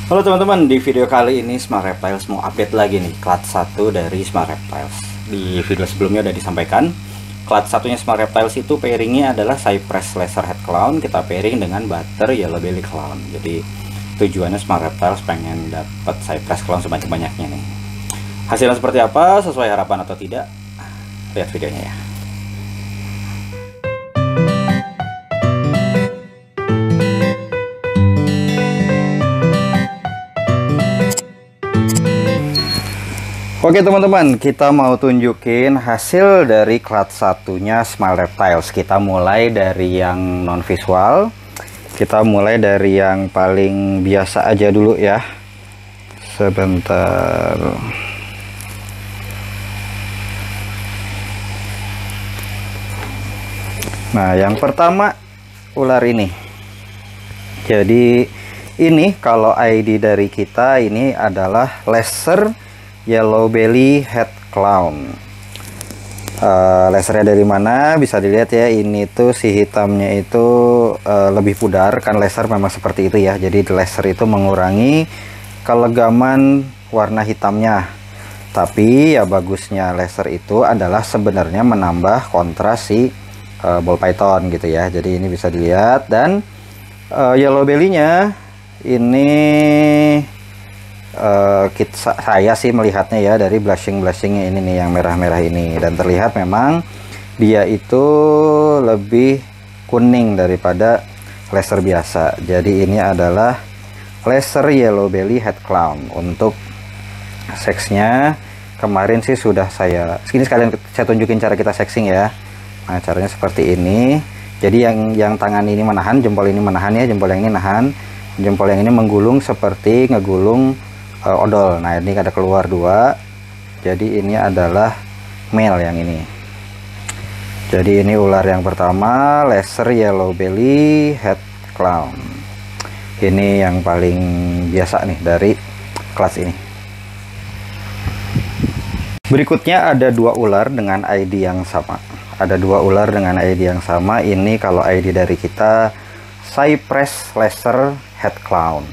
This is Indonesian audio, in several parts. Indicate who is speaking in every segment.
Speaker 1: Halo teman-teman, di video kali ini Smart Reptiles mau update lagi nih clutch 1 dari Smart Reptiles. Di video sebelumnya udah disampaikan, clutch satunya Smart Reptiles itu pairingnya adalah Cypress Laser Head Clown, kita pairing dengan Butter Yellow Belly Clown. Jadi tujuannya Smart Reptiles pengen dapat Cypress Clown sebanyak-banyaknya nih. Hasilnya seperti apa, sesuai harapan atau tidak? Lihat videonya ya. Oke teman-teman, kita mau tunjukin hasil dari clutch satunya Smart Reptiles. Kita mulai dari yang non visual. Kita mulai dari yang paling biasa aja dulu ya. Sebentar. Nah, yang pertama ular ini. Jadi ini kalau ID dari kita ini adalah Laser Yellow Belly Head Clown. Lasernya dari mana? Bisa dilihat ya, ini tuh si hitamnya itu lebih pudar, kan laser memang seperti itu ya. Jadi laser itu mengurangi kelegaman warna hitamnya. Tapi ya bagusnya laser itu adalah sebenarnya menambah kontras si ball python gitu ya. Jadi ini bisa dilihat, dan yellow belly-nya ini saya sih melihatnya ya dari blushingnya ini nih, yang merah-merah ini, dan terlihat memang dia itu lebih kuning daripada laser biasa. Jadi ini adalah laser yellow belly head clown. Untuk seksnya kemarin sih sudah ini sekalian saya tunjukin cara kita sexing ya. Nah, caranya seperti ini. Jadi yang tangan ini menahan, jempol ini menahan ya, jempol yang ini nahan, jempol yang ini menggulung seperti ngegulung odol. Nah, ini ada keluar dua. Jadi ini adalah male yang ini. Jadi ini ular yang pertama, laser yellow belly head clown. Ini yang paling biasa nih dari kelas ini. Berikutnya ada dua ular dengan ID yang sama. Ada dua ular dengan ID yang sama. Ini kalau ID dari kita Cypress Laser Head Clown.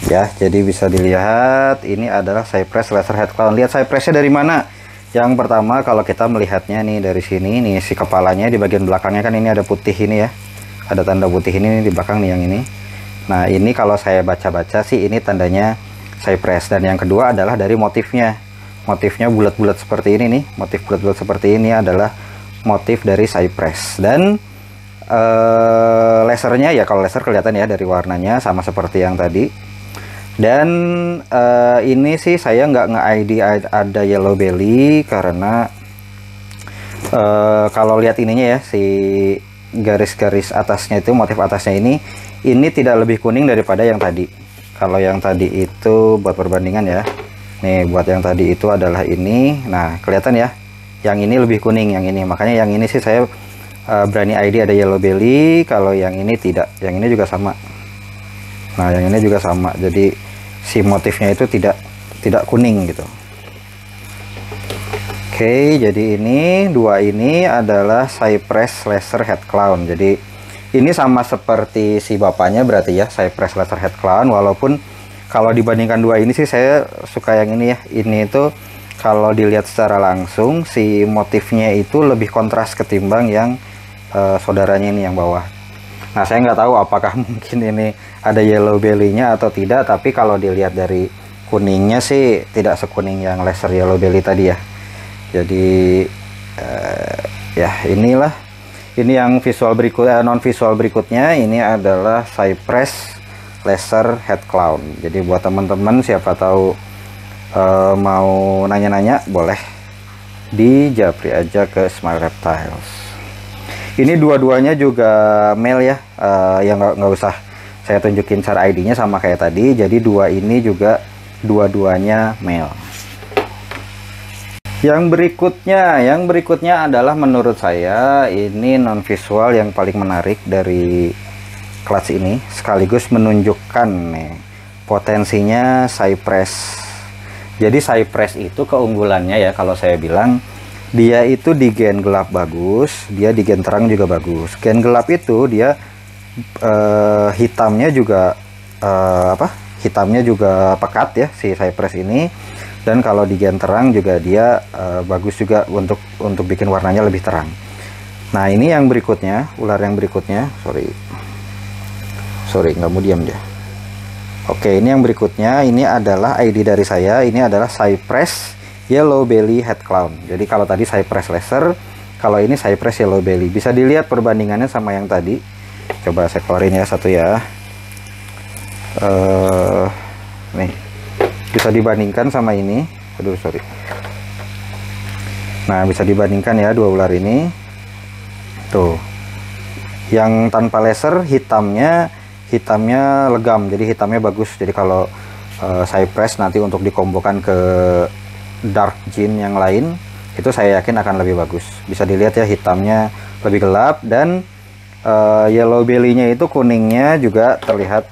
Speaker 1: Ya, jadi bisa dilihat ini adalah Cypress Laser Head Clown. Lihat Cypressnya dari mana? Yang pertama kalau kita melihatnya nih dari sini nih, si kepalanya di bagian belakangnya kan ini ada putih ini ya. Ada tanda putih ini di belakang nih yang ini. Nah, ini kalau saya baca-baca sih ini tandanya Cypress. Dan yang kedua adalah dari motifnya. Motifnya bulat-bulat seperti ini nih. Motif bulat-bulat seperti ini adalah motif dari Cypress. Dan lasernya ya, kalau laser kelihatan ya dari warnanya sama seperti yang tadi. Dan ini sih saya nggak nge-ID ada yellow belly karena kalau lihat ininya ya, si garis-garis atasnya itu, motif atasnya ini tidak lebih kuning daripada yang tadi. Kalau yang tadi itu buat perbandingan ya, nih buat yang tadi itu adalah ini. Nah, kelihatan ya, yang ini lebih kuning yang ini, makanya yang ini sih saya berani ID ada yellow belly. Kalau yang ini tidak, yang ini juga sama. Nah, yang ini juga sama. Jadi si motifnya itu tidak kuning gitu. Oke, jadi ini dua ini adalah Cypress Laser Head Clown. Jadi ini sama seperti si bapaknya berarti ya, Cypress Laser Head Clown. Walaupun kalau dibandingkan dua ini sih saya suka yang ini ya. Ini itu kalau dilihat secara langsung si motifnya itu lebih kontras ketimbang yang saudaranya ini yang bawah. Nah, saya nggak tahu apakah mungkin ini ada yellow belly-nya atau tidak, tapi kalau dilihat dari kuningnya sih tidak sekuning yang laser yellow belly tadi ya. Jadi ya inilah, ini yang visual non visual berikutnya. Ini adalah Cypress Laser Head Clown. Jadi buat teman-teman siapa tahu mau nanya-nanya, boleh dijapri aja ke Smart Reptiles. Ini dua-duanya juga male ya, yang nggak usah saya tunjukin cara ID-nya sama kayak tadi. Jadi dua ini juga dua-duanya male. Yang berikutnya adalah menurut saya ini non visual yang paling menarik dari kelas ini, sekaligus menunjukkan nih potensinya Cypress. Jadi Cypress itu keunggulannya ya, kalau saya bilang dia itu di gen gelap bagus, dia di gen terang juga bagus. Gen gelap itu dia hitamnya juga hitamnya juga pekat ya si Cypress ini, dan kalau di gen terang juga dia bagus juga untuk bikin warnanya lebih terang. Nah ini yang berikutnya, ular yang berikutnya, sorry nggak mau diam dia. Oke, ini yang berikutnya, ini adalah ID dari saya, ini adalah Cypress Yellow Belly Head Clown. Jadi kalau tadi Cypress Laser, kalau ini Cypress Yellow Belly. Bisa dilihat perbandingannya sama yang tadi. Coba saya keluarin ya satu ya. Nih bisa dibandingkan sama ini. Aduh sorry. Nah bisa dibandingkan ya dua ular ini. Tuh, yang tanpa laser hitamnya legam, jadi hitamnya bagus. Jadi kalau Cypress nanti untuk dikombokan ke dark gene yang lain, itu saya yakin akan lebih bagus. Bisa dilihat ya hitamnya lebih gelap, dan yellow belly-nya itu kuningnya juga terlihat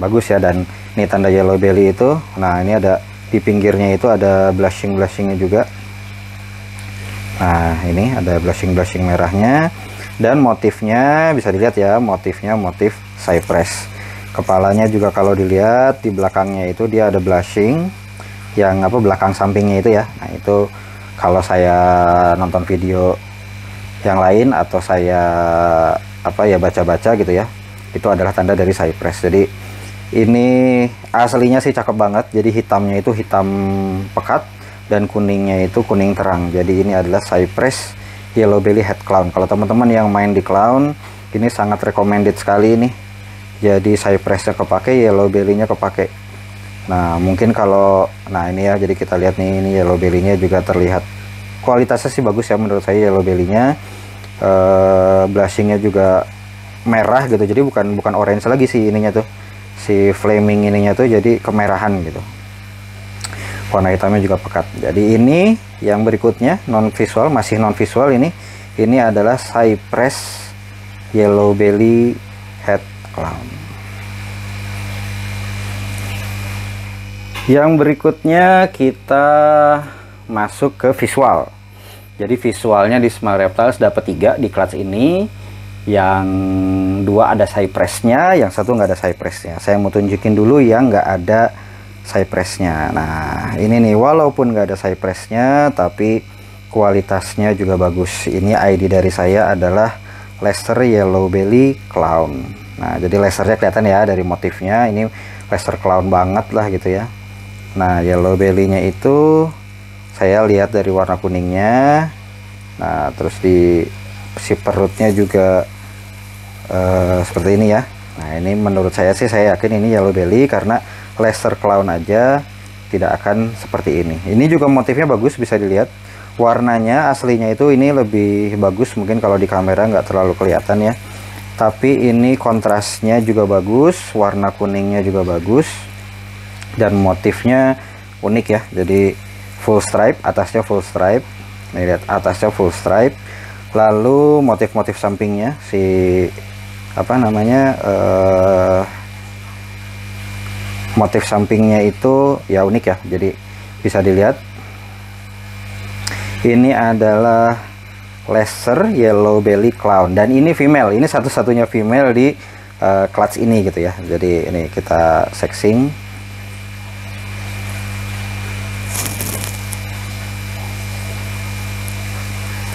Speaker 1: bagus ya. Dan ini tanda yellow belly itu, nah ini ada di pinggirnya itu ada blushingnya juga. Nah ini ada blushing merahnya, dan motifnya bisa dilihat ya, motifnya motif Cypress. Kepalanya juga kalau dilihat di belakangnya itu dia ada blushing yang belakang sampingnya itu ya. Nah itu kalau saya nonton video yang lain atau saya baca-baca gitu ya, itu adalah tanda dari Cypress. Jadi ini aslinya sih cakep banget. Jadi hitamnya itu hitam pekat dan kuningnya itu kuning terang. Jadi ini adalah Cypress Yellow Belly Head Clown. Kalau teman-teman yang main di clown, ini sangat recommended sekali ini. Jadi Cypressnya kepake, yellow belly-nya kepake. Nah mungkin kalau, nah ini ya, jadi kita lihat nih, ini yellow belly-nya juga terlihat kualitasnya sih bagus ya menurut saya. Yellow belly-nya blushingnya juga merah gitu, jadi bukan orange lagi sih ininya tuh, si flaming ininya tuh jadi kemerahan gitu. Warna hitamnya juga pekat. Jadi ini yang berikutnya non visual, masih non visual ini adalah Cypress Yellow Belly Head Clown. Yang berikutnya kita masuk ke visual. Jadi visualnya di Smile Reptiles dapat 3 di clutch ini. Yang 2 ada Cypressnya, yang 1 nggak ada Cypressnya. Saya mau tunjukin dulu yang nggak ada Cypressnya. Nah ini nih, walaupun nggak ada Cypressnya tapi kualitasnya juga bagus. Ini ID dari saya adalah Laser Yellow Belly Clown. Nah jadi lasernya kelihatan ya dari motifnya, ini laser clown banget lah gitu ya. Nah yellow belly-nya itu saya lihat dari warna kuningnya. Nah terus di si perutnya juga seperti ini ya. Nah ini menurut saya sih, saya yakin ini yellow belly karena laser clown aja tidak akan seperti ini. Ini juga motifnya bagus, bisa dilihat warnanya aslinya itu ini lebih bagus, mungkin kalau di kamera nggak terlalu kelihatan ya, tapi ini kontrasnya juga bagus, warna kuningnya juga bagus, dan motifnya unik ya. Jadi full stripe, atasnya full stripe, nih lihat atasnya full stripe, lalu motif-motif sampingnya si motif sampingnya itu ya unik ya. Jadi bisa dilihat ini adalah Laser Yellow Belly Clown, dan ini female, ini satu-satunya female di clutch ini gitu ya. Jadi ini kita sexing.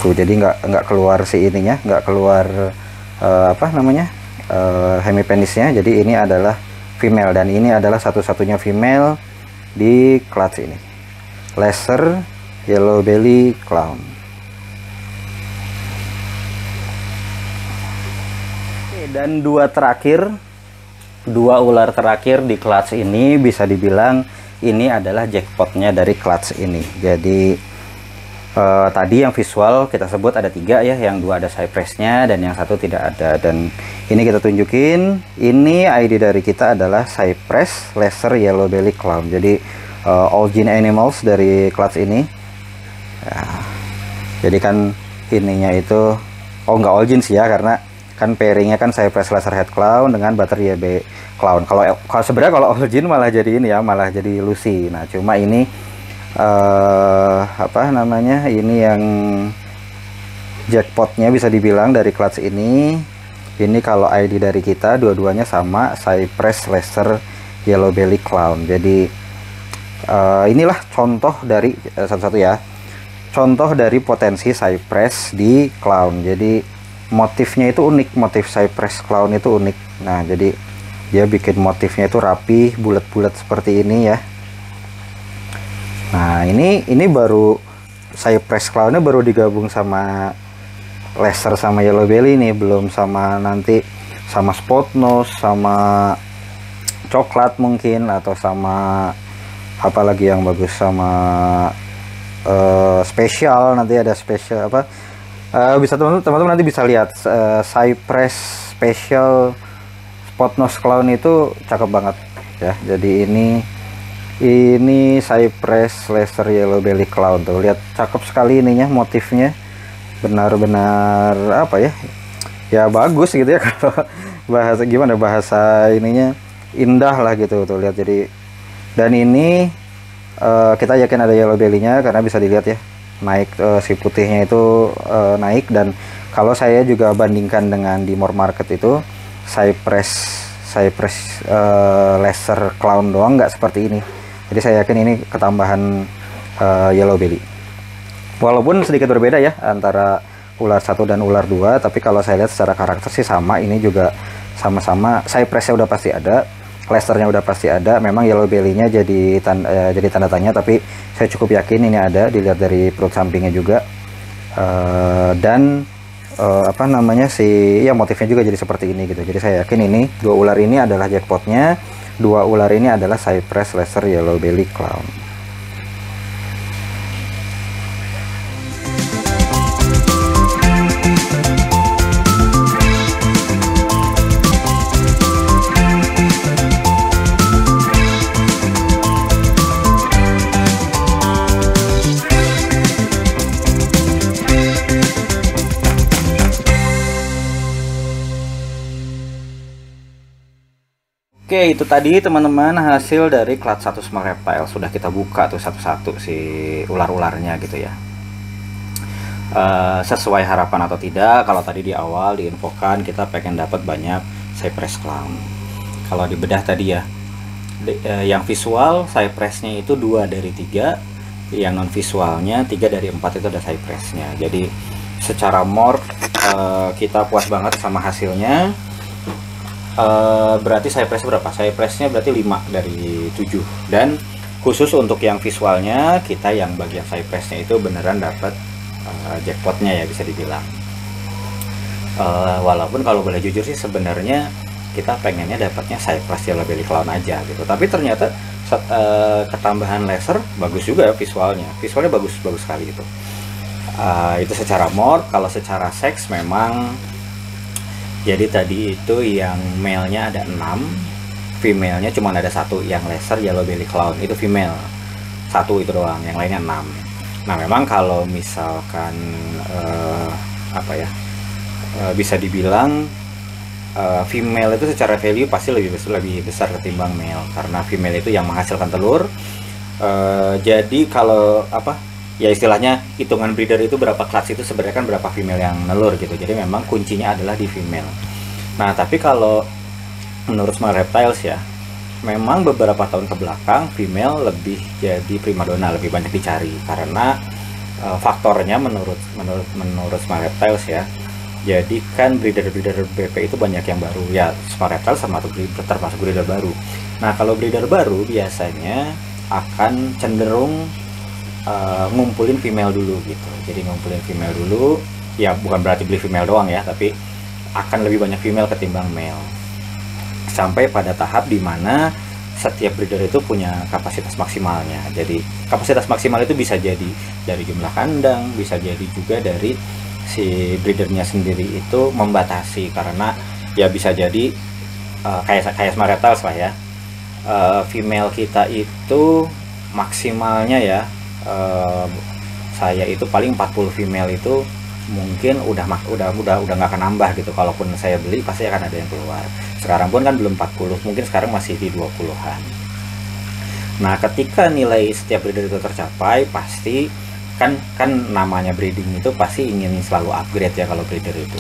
Speaker 1: Tuh, jadi nggak keluar si ininya, nggak keluar hemipenisnya. Jadi ini adalah female, dan ini adalah satu-satunya female di clutch ini, Laser Yellow Belly Clown. Dan dua ular terakhir di clutch ini bisa dibilang ini adalah jackpotnya dari clutch ini. Jadi tadi yang visual kita sebut ada 3 ya, yang 2 ada Cypressnya dan yang 1 tidak ada. Dan ini kita tunjukin, ini ID dari kita adalah Cypress Laser Yellow Belly Clown. Jadi all gene animals dari clutch ini ya. Jadi kan ininya itu nggak all gene sih ya, karena kan pairingnya kan Cypress Laser Head Clown dengan Butter YB Clown. Kalau sebenarnya kalau all gene malah jadi ini ya, malah jadi Lucy. Nah cuma ini ini yang jackpotnya bisa dibilang dari clutch ini. Ini kalau ID dari kita dua-duanya sama, Cypress Laser Yellow Belly Clown. Jadi inilah contoh dari satu-satu ya, contoh dari potensi Cypress di clown. Jadi motifnya itu unik, motif Cypress clown itu unik. Nah, jadi dia bikin motifnya itu rapi, bulat-bulat seperti ini ya. Nah, ini baru Cypress clownnya baru digabung sama laser sama Yellow Belly nih, belum sama nanti sama spot nose, sama coklat mungkin, atau sama apa lagi yang bagus, sama spesial. Nanti ada spesial apa, bisa teman-teman nanti bisa lihat Cypress special spot nose clown itu cakep banget ya. Jadi ini Cypress laser Yellow Belly Clown tuh, lihat cakep sekali ininya, motifnya benar-benar apa ya, ya bagus gitu ya. Kalau bahasa gimana, bahasa ininya indah lah gitu tuh, lihat. Jadi dan ini kita yakin ada Yellow Belly-nya karena bisa dilihat ya, naik si putihnya itu naik. Dan kalau saya juga bandingkan dengan di More Market itu Cypress laser clown doang, nggak seperti ini. Jadi saya yakin ini ketambahan Yellow Belly. Walaupun sedikit berbeda ya antara ular 1 dan ular 2, tapi kalau saya lihat secara karakter sih sama. Ini juga sama-sama, Cypress-nya udah pasti ada, lasernya udah pasti ada. Memang Yellow Belly-nya jadi tanda tanya, tapi saya cukup yakin ini ada, dilihat dari perut sampingnya juga. Dan apa namanya sih ya, motifnya juga jadi seperti ini gitu. Jadi saya yakin ini dua ular ini adalah jackpotnya, dua ular ini adalah Cypress laser Yellow Belly Clown. Oke, itu tadi teman-teman hasil dari Class 1 Small Reptile. Sudah kita buka tuh satu-satu si ular-ularnya gitu ya. Sesuai harapan atau tidak, kalau tadi di awal diinfokan kita pengen dapat banyak Cypress Clown. Kalau dibedah tadi ya, yang visual Cypressnya itu 2 dari 3, yang non visualnya 3 dari 4 itu ada Cypressnya. Jadi secara morph kita puas banget sama hasilnya. Berarti Cypress berapa? Cypressnya berarti 5 dari 7. Dan khusus untuk yang visualnya, kita yang bagian Cypressnya itu beneran dapat jackpotnya ya, bisa dibilang. Walaupun kalau boleh jujur sih sebenarnya kita pengennya dapatnya Cypress Yellow Belly Clown aja gitu. Tapi ternyata ketambahan laser bagus juga visualnya. Visualnya bagus sekali gitu. Itu secara morph. Kalau secara seks memang, jadi tadi itu yang male-nya ada 6, female-nya cuma ada 1, yang laser Yellow Belly Clown itu female 1 itu doang, yang lainnya 6. Nah memang kalau misalkan apa ya, bisa dibilang female itu secara value pasti lebih besar ketimbang male, karena female itu yang menghasilkan telur. Jadi kalau apa ya, istilahnya hitungan breeder itu berapa clutch itu sebenarnya kan berapa female yang nelur gitu. Jadi memang kuncinya adalah di female. Nah tapi kalau menurut Small Reptiles ya, memang beberapa tahun ke belakang female lebih jadi primadona, lebih banyak dicari karena faktornya menurut Small Reptiles ya. Jadi kan breeder BP itu banyak yang baru ya, Small Reptiles termasuk breeder baru. Nah kalau breeder baru biasanya akan cenderung ngumpulin female dulu gitu. Jadi ngumpulin female dulu ya, bukan berarti beli female doang ya, tapi akan lebih banyak female ketimbang male, sampai pada tahap dimana setiap breeder itu punya kapasitas maksimalnya. Jadi kapasitas maksimal itu bisa jadi dari jumlah kandang, bisa jadi juga dari si breedernya sendiri itu membatasi, karena ya bisa jadi kayak Small Reptiles lah ya, female kita itu maksimalnya ya, saya itu paling 40 female itu mungkin udah nggak akan nambah gitu. Kalaupun saya beli pasti akan ada yang keluar. Sekarang pun kan belum 40, mungkin sekarang masih di 20-an. Nah ketika nilai setiap breeder itu tercapai, pasti kan namanya breeding itu pasti ingin selalu upgrade ya kalau breeder itu.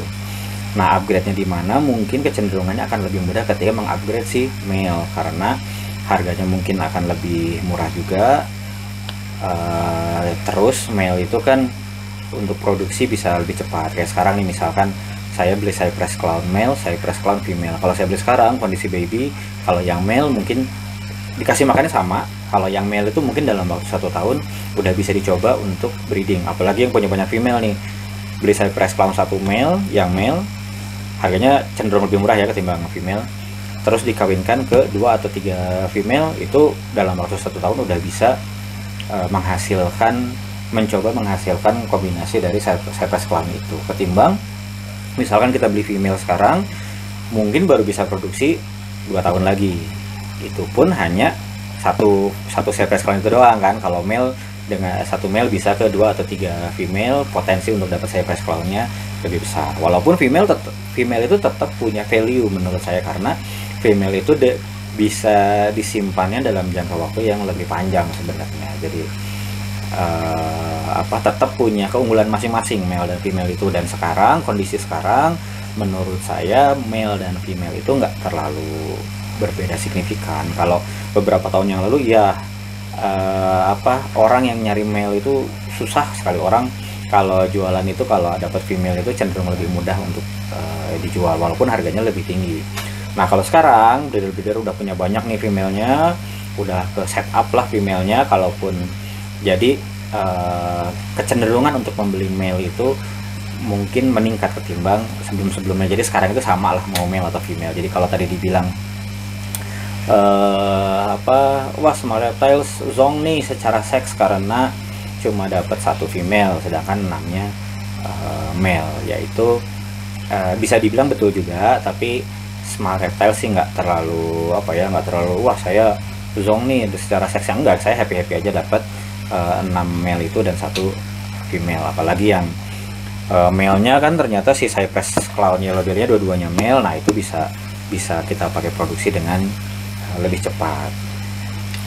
Speaker 1: Nah upgrade-nya di mana? Mungkin kecenderungannya akan lebih mudah ketika mengupgrade si male, karena harganya mungkin akan lebih murah juga. Terus male itu kan untuk produksi bisa lebih cepat. Kayak sekarang nih, misalkan saya beli Cypress Clown male, Cypress Clown female. Kalau saya beli sekarang kondisi baby, kalau yang male mungkin dikasih makannya sama. Kalau yang male itu mungkin dalam waktu 1 tahun udah bisa dicoba untuk breeding. Apalagi yang punya banyak female nih, beli Cypress Clown 1 male, yang male harganya cenderung lebih murah ya ketimbang female. Terus dikawinkan ke 2 atau 3 female, itu dalam waktu 1 tahun udah bisa mencoba menghasilkan kombinasi dari Cypress Clown itu. Ketimbang misalkan kita beli female sekarang, mungkin baru bisa produksi 2 tahun lagi. Itu pun hanya satu Cypress Clown itu doang kan. Kalau male, dengan 1 male bisa ke 2 atau 3 female, potensi untuk dapat Cypress Clown-nya lebih besar. Walaupun female itu tetap punya value menurut saya, karena female itu bisa disimpannya dalam jangka waktu yang lebih panjang sebenarnya. Jadi tetap punya keunggulan masing-masing male dan female itu. Dan sekarang, kondisi sekarang menurut saya male dan female itu nggak terlalu berbeda signifikan. Kalau beberapa tahun yang lalu ya orang yang nyari male itu susah sekali. Orang kalau jualan itu, kalau dapat female itu cenderung lebih mudah untuk dijual walaupun harganya lebih tinggi. Nah kalau sekarang breeder-breeder udah punya banyak nih female-nya, udah ke setup lah female-nya. Kalaupun jadi kecenderungan untuk membeli male itu mungkin meningkat ketimbang sebelum-sebelumnya. Jadi sekarang itu sama lah mau male atau female. Jadi kalau tadi dibilang wah Smart Reptiles zong nih secara seks karena cuma dapat 1 female sedangkan 6-nya male, yaitu bisa dibilang betul juga. Tapi Smart Reptiles sih nggak terlalu wah saya zong nih secara seks. Yang enggak, saya happy aja dapat 6 male itu dan 1 female. Apalagi yang male-nya kan ternyata si Cypress Clown Yellow Belly-nya dua-duanya male. Nah itu bisa kita pakai produksi dengan lebih cepat.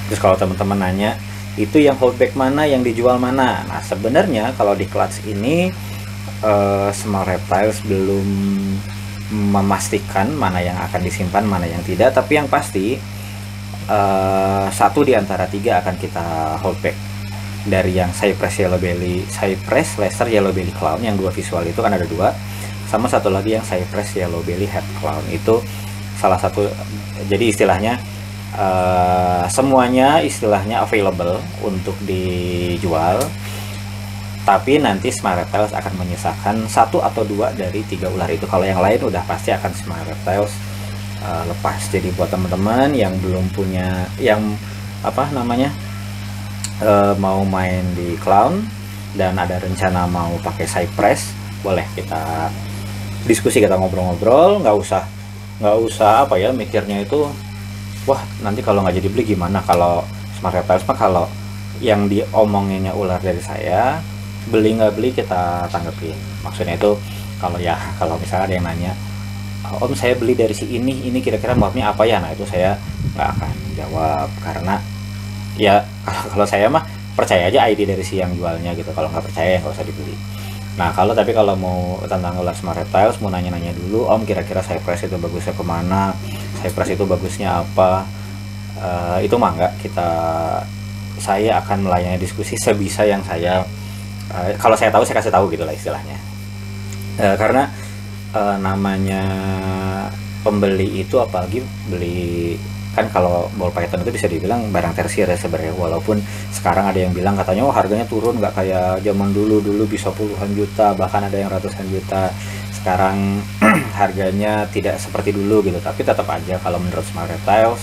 Speaker 1: Terus kalau teman-teman nanya itu yang holdback mana, yang dijual mana, nah sebenarnya kalau di clutch ini Smart Reptiles belum memastikan mana yang akan disimpan, mana yang tidak. Tapi yang pasti 1 di antara 3 akan kita holdback. Dari yang Cypress Laser Yellow Belly Clown yang 2 visual itu kan ada 2, sama 1 lagi yang Cypress Yellow Belly Head Clown. Itu salah satu, jadi istilahnya semuanya istilahnya available untuk dijual. Tapi nanti Smart Reptiles akan menyisakan 1 atau 2 dari 3 ular itu. Kalau yang lain udah pasti akan Smart Reptiles lepas. Jadi buat teman-teman yang belum punya, yang mau main di Clown dan ada rencana mau pakai Cypress, boleh kita diskusi, kita ngobrol-ngobrol. Nggak usah mikirnya itu wah nanti kalau nggak jadi beli gimana. Kalau Smart Reptiles mah kalau yang diomonginnya ular dari saya, beli nggak beli kita tanggepin. Maksudnya itu kalau misalnya ada yang nanya, Om saya beli dari si ini kira-kira motifnya apa ya, nah itu saya nggak akan jawab, karena ya kalau saya mah percaya aja ID dari si yang jualnya gitu. Kalau nggak percaya ya nggak usah dibeli. Nah tapi kalau mau tentang ular Smart Reptiles, mau nanya-nanya dulu, Om kira-kira Cypress itu bagusnya kemana, Cypress itu bagusnya apa, itu mah enggak, saya akan melayani diskusi sebisa yang saya kalau saya tahu saya kasih tahu gitulah istilahnya. Karena namanya pembeli itu, apalagi beli kan, kalau ball python itu bisa dibilang barang tersier ya sebenarnya. Walaupun sekarang ada yang bilang katanya harganya turun, nggak kayak zaman dulu bisa puluhan juta, bahkan ada yang ratusan juta. Sekarang harganya tidak seperti dulu gitu. Tapi tetap aja kalau menurut Smart Reptiles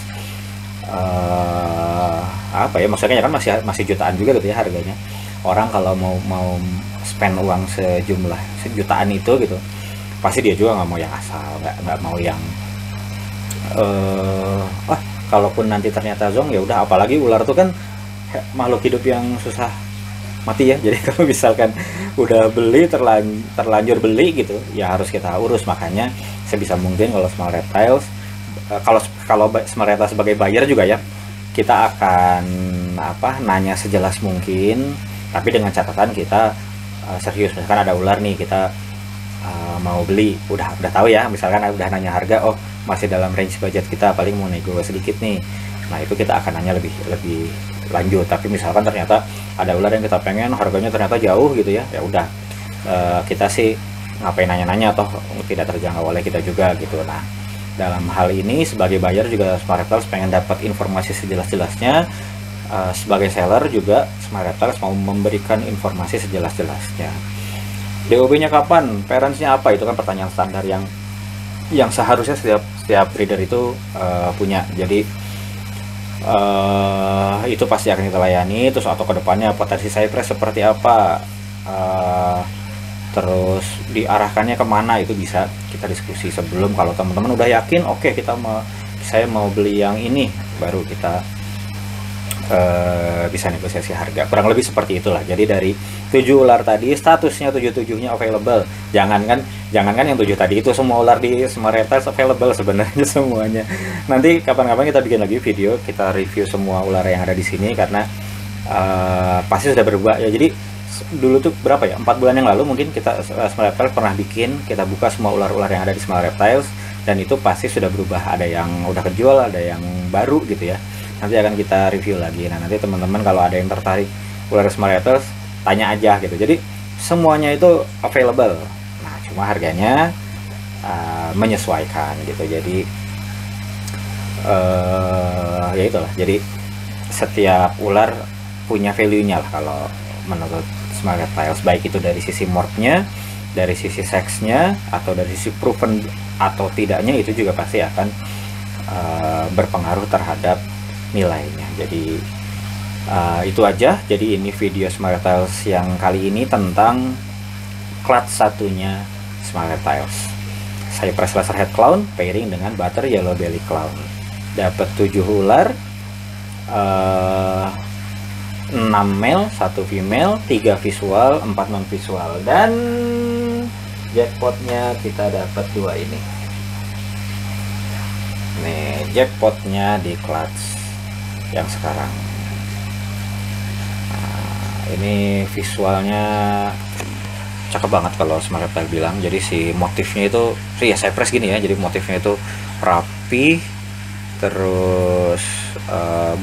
Speaker 1: maksudnya kan masih jutaan juga gitu ya harganya. Orang kalau mau spend uang sejumlah sejutaan itu gitu, pasti dia juga nggak mau yang asal, nggak mau yang kalaupun nanti ternyata zong ya udah. Apalagi ular tuh kan makhluk hidup yang susah mati ya. Jadi kalau misalkan udah beli terlanjur beli gitu ya harus kita urus. Makanya sebisa mungkin kalau Smart Reptiles, kalau Smart Reptiles sebagai buyer juga ya, kita akan nanya sejelas mungkin, tapi dengan catatan kita serius. Misalkan ada ular nih, kita mau beli, udah tahu ya, misalkan udah nanya harga, oh masih dalam range budget kita, paling mau nego sedikit nih,
Speaker 2: Nah itu kita akan nanya lebih lanjut. Tapi misalkan ternyata ada ular yang kita pengen harganya ternyata jauh gitu ya, ya udah kita sih ngapain nanya-nanya, toh tidak terjangkau oleh kita juga gitu. Nah dalam hal ini sebagai buyer juga Smart Reptiles pengen dapat informasi sejelas-jelasnya. Sebagai seller juga Smart Reptiles mau memberikan informasi sejelas-jelasnya. DOB-nya kapan? Parents-nya apa? Itu kan pertanyaan standar yang seharusnya setiap breeder itu punya. Jadi itu pasti akan kita layani. Terus atau kedepannya potensi cypress seperti apa, terus diarahkannya kemana, itu bisa kita diskusi sebelum. Kalau teman-teman udah yakin, oke, saya mau beli yang ini, baru kita bisa negosiasi harga. Kurang lebih seperti itulah. Jadi dari 7 ular tadi statusnya 7-7-nya available. Jangankan yang 7 tadi itu semua ular di Smart Reptiles available sebenarnya semuanya. Nanti kapan-kapan kita bikin lagi video, kita review semua ular yang ada di sini, karena pasti sudah berubah ya. Jadi dulu tuh berapa ya, 4 bulan yang lalu mungkin kita Smart Reptiles pernah bikin, kita buka semua ular-ular yang ada di Smart Reptiles, dan itu pasti sudah berubah. Ada yang udah kejual, ada yang baru gitu ya. Nanti akan kita review lagi. Nah nanti teman-teman kalau ada yang tertarik ular Smart Reptiles, tanya aja gitu. Jadi semuanya itu available. Nah cuma harganya menyesuaikan gitu. Jadi ya itulah. Jadi setiap ular punya value-nya lah kalau menurut Smart Reptiles, baik itu dari sisi morphnya, dari sisi seksnya, atau dari sisi proven atau tidaknya, itu juga pasti akan berpengaruh terhadap nilainya. Jadi itu aja. Jadi ini video Smart Reptiles yang kali ini tentang clutch satunya Smart Reptiles, Cypress Laserhead Clown pairing dengan Butter Yellow Belly Clown. Dapat 7 ular, 6 male, 1 female, 3 visual, 4 non visual, dan jackpotnya kita dapat 2 ini. Nih jackpotnya di clutch yang sekarang. Nah, ini visualnya cakep banget kalau Smart Reptiles bilang. Jadi si motifnya itu ya cypress gini ya, jadi motifnya itu rapi, terus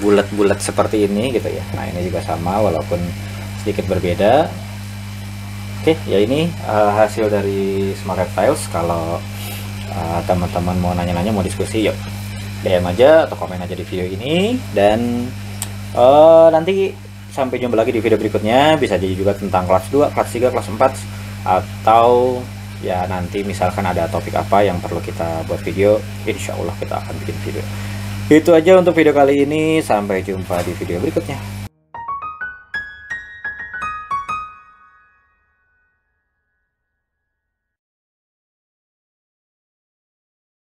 Speaker 2: bulat-bulat seperti ini gitu ya. Nah ini juga sama walaupun sedikit berbeda. Oke ya, ini hasil dari Smart Reptiles. Kalau teman-teman mau nanya-nanya, mau diskusi, yuk DM aja atau komen aja di video ini. Dan nanti sampai jumpa lagi di video berikutnya. Bisa jadi juga tentang kelas 2, kelas 3, kelas 4, atau ya nanti misalkan ada topik apa yang perlu kita buat video, insya Allah kita akan bikin video. Itu aja untuk video kali ini. Sampai jumpa di video berikutnya.